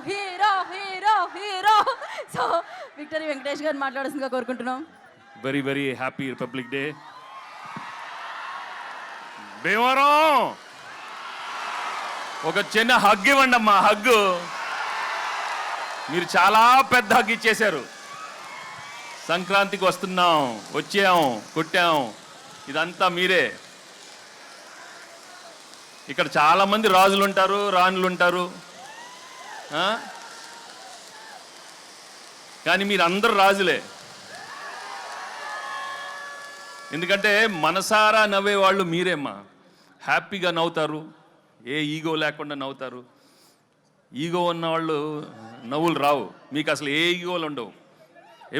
Hero hero hero. So victory Venkatesh గారిని మాట్లాడాల్సిందిగా కోరుకుంటున్నాం. Very very happy republic day. Bhimavaram ఒక చిన్న హగ్ ఇవ్వండి అమ్మా, హగ్గు. మీరు చాలా పెద్ద హగ్ ఇచ్చేశారు. సంక్రాంతికి వస్తున్నాం, వచ్చాం, కొట్టాం, ఇదంతా మీరే. ఇక్కడ చాలామంది రాజులు ఉంటారు, రాణులు ఉంటారు, కానీ మీరు అందరు రాజులే. ఎందుకంటే మనసారా నవ్వేవాళ్ళు మీరేమ్మా. హ్యాపీగా నవ్వుతారు, ఏ ఈగో లేకుండా నవ్వుతారు. ఈగో ఉన్నవాళ్ళు నవ్వులు రావు, మీకు అసలు ఏ ఈగోలు ఉండవు,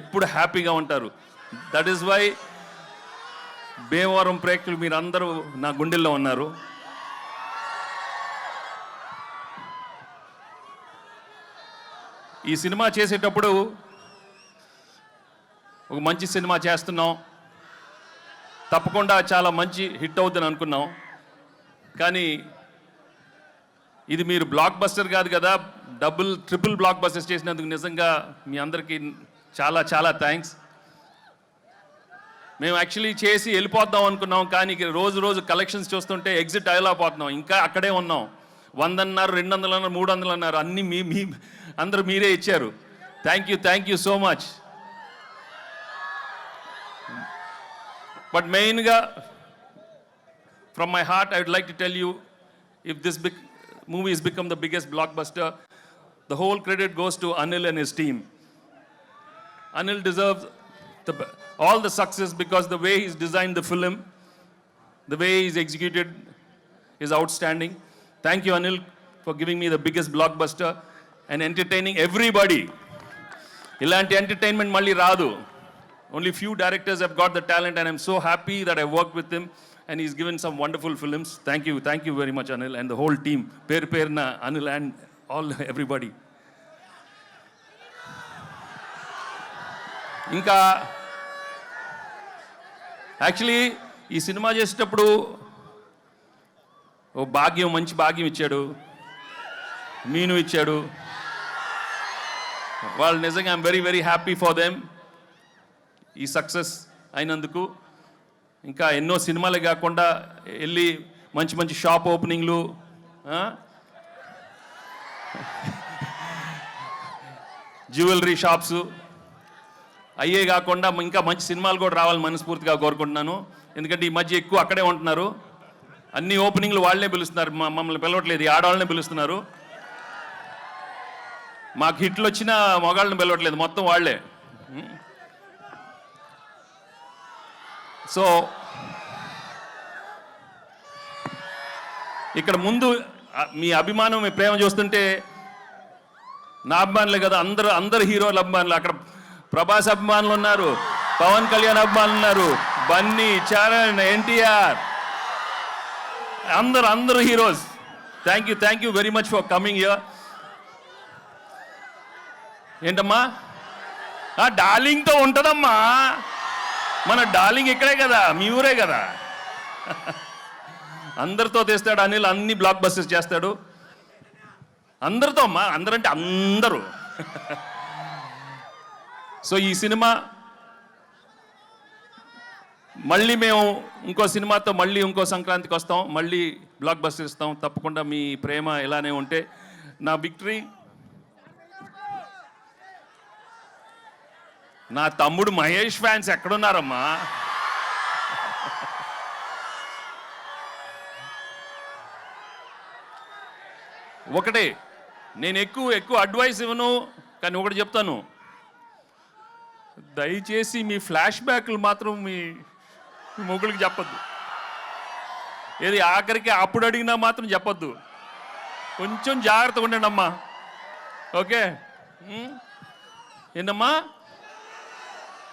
ఎప్పుడు హ్యాపీగా ఉంటారు. దట్ ఈస్ వై భీమవరం ప్రేక్షకులు మీరందరూ నా గుండెల్లో ఉన్నారు. ఈ సినిమా చేసేటప్పుడు ఒక మంచి సినిమా చేస్తున్నాం, తప్పకుండా చాలా మంచి హిట్ అవుతుందని అనుకున్నాం. కానీ ఇది మీరు బ్లాక్ బస్టర్ కాదు కదా, ట్రిపుల్ బ్లాక్ బస్టర్స్ చేసినందుకు నిజంగా మీ అందరికీ చాలా చాలా థ్యాంక్స్. మేము యాక్చువల్లీ చేసి వెళ్ళిపోద్దాం అనుకున్నాం, కానీ రోజు రోజు కలెక్షన్స్ చూస్తుంటే ఎగ్జిట్ అయ్యలేకపోతున్నాం. ఇంకా అక్కడే ఉన్నాం. 100 అన్నారు, 200 అన్నారు, 300 అన్నారు, అన్నీ మీ అందరూ మీరే ఇచ్చారు. Thank you so much. But మెయిన్గా from my heart I would like to tell you, if this movie has become the biggest blockbuster, the whole credit goes to Anil and his team. Anil deserves all the success because the way he's designed the film, the way he's executed is outstanding. Thank you, Anil, for giving me the biggest blockbuster and entertaining everybody. Ilanti entertainment malli raadu. Only few directors have got the talent, and I'm so happy that I worked with him and he's given some wonderful films. Thank you very much, Anil, and the whole team. Perna Anil and all everybody. ఇంకా actually ఈ cinema చేసేటప్పుడు ఓ మంచి భాగ్యం ఇచ్చాడు, మీను ఇచ్చాడు. వాళ్ళు నిజంగా I'm very very happy for them ఈ సక్సెస్ అయినందుకు. ఇంకా ఎన్నో సినిమాలే కాకుండా వెళ్ళి మంచి మంచి షాప్ ఓపెనింగ్లు, జ్యువెలరీ షాప్స్ అయ్యే కాకుండా ఇంకా మంచి సినిమాలు కూడా రావాలని మనస్ఫూర్తిగా కోరుకుంటున్నాను. ఎందుకంటే ఈ మధ్య ఎక్కువ అక్కడే ఉంటున్నారు, అన్ని ఓపెనింగ్లు వాళ్ళనే పిలుస్తున్నారు, మమ్మల్ని పిలవట్లేదు, ఈ ఆడవాళ్ళనే పిలుస్తున్నారు. మాకు హిట్లు వచ్చినా మగాళ్ళని పిలవట్లేదు, మొత్తం వాళ్ళే. సో ఇక్కడ ముందు మీ అభిమానం, మీ ప్రేమ చూస్తుంటే నా అభిమానులే కదా, అందరు హీరోల అభిమానులు. అక్కడ ప్రభాస్ అభిమానులు ఉన్నారు, పవన్ కళ్యాణ్ అభిమానులు ఉన్నారు, బన్నీ, చరణ్, ఎన్టీఆర్, అందరు heroes. Thank you very much for coming here. ఏంటమ్మా డార్లింగ్తో ఉంటుందమ్మా, మన డార్లింగ్ ఇక్కడే కదా, మీ ఊరే కదా. అందరితో తెస్తాడు అనిల్, అన్ని బ్లాక్ బస్టర్స్ చేస్తాడు అందరితో అమ్మా, అందరంటే అందరూ. సో ఈ సినిమా మళ్ళీ మేము ఇంకో సినిమాతో మళ్ళీ ఇంకో సంక్రాంతికి వస్తాం, మళ్ళీ బ్లాక్ బస్టర్ ఇస్తాం. తప్పకుండా మీ ప్రేమ ఇలానే ఉంటే. నా విక్టరీ నా తమ్ముడు మహేష్ ఫ్యాన్స్ ఎక్కడున్నారమ్మా? ఒకటే, నేను ఎక్కువ అడ్వైస్ ఇవ్వను, కానీ ఒకటి చెప్తాను, దయచేసి మీ ఫ్లాష్ బ్యాక్లు మాత్రం మీ మొగుడికి చెప్పొద్దు. ఏది ఆఖరికి అప్పుడు అడిగినా మాత్రం చెప్పొద్దు. కొంచెం జాగ్రత్తగా ఉండండి అమ్మా, ఓకే? ఏంటమ్మా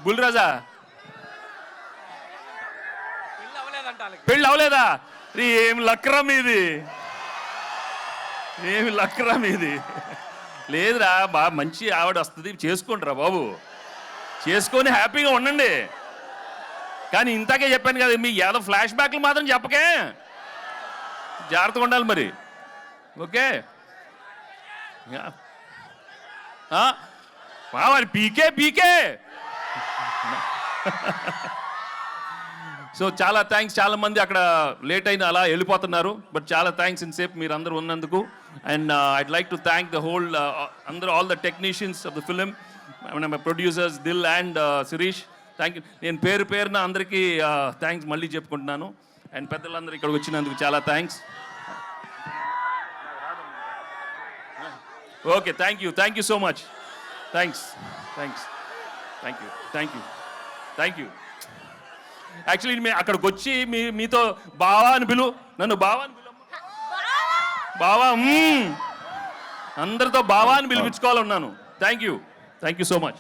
బుల్రాజా, పెళ్ళి అవలేదా? ఏమి లక్కరా మీది, ఏమి లక్కరా మీది? లేదురా బాగా మంచి ఆవిడ వస్తుంది, చేసుకోండిరా బాబు, చేసుకొని హ్యాపీగా ఉండండి. కానీ ఇంతకే చెప్పాను కదా, మీ ఏదో ఫ్లాష్ బ్యాక్లు మాత్రం చెప్పకే, జాగ్రత్తగా ఉండాలి మరి, ఓకే? బావా పీకే పీకే. సో చాలా థ్యాంక్స్. చాలా మంది అక్కడ లేట్ అయిన అలా వెళ్ళిపోతున్నారు, బట్ చాలా థ్యాంక్స్ ఇన్సేపు మీరు అందరూ ఉన్నందుకు. And I'd like to thank the whole అందరూ, all the technicians of the film, my producers Dil and Shirish. Thank you. నేను పేరు పేరున అందరికీ థ్యాంక్స్ మళ్ళీ చెప్పుకుంటున్నాను. అండ్ పెద్దలందరూ ఇక్కడికి వచ్చినందుకు చాలా thanks. Okay, thank you so much. Thanks. Thank you. Actually మేము అక్కడికి వచ్చి మీతో బావా అని నన్ను బావా అని బావా అందరితో బావా అని పిలిపించుకోవాలన్నాను. Thank you so much.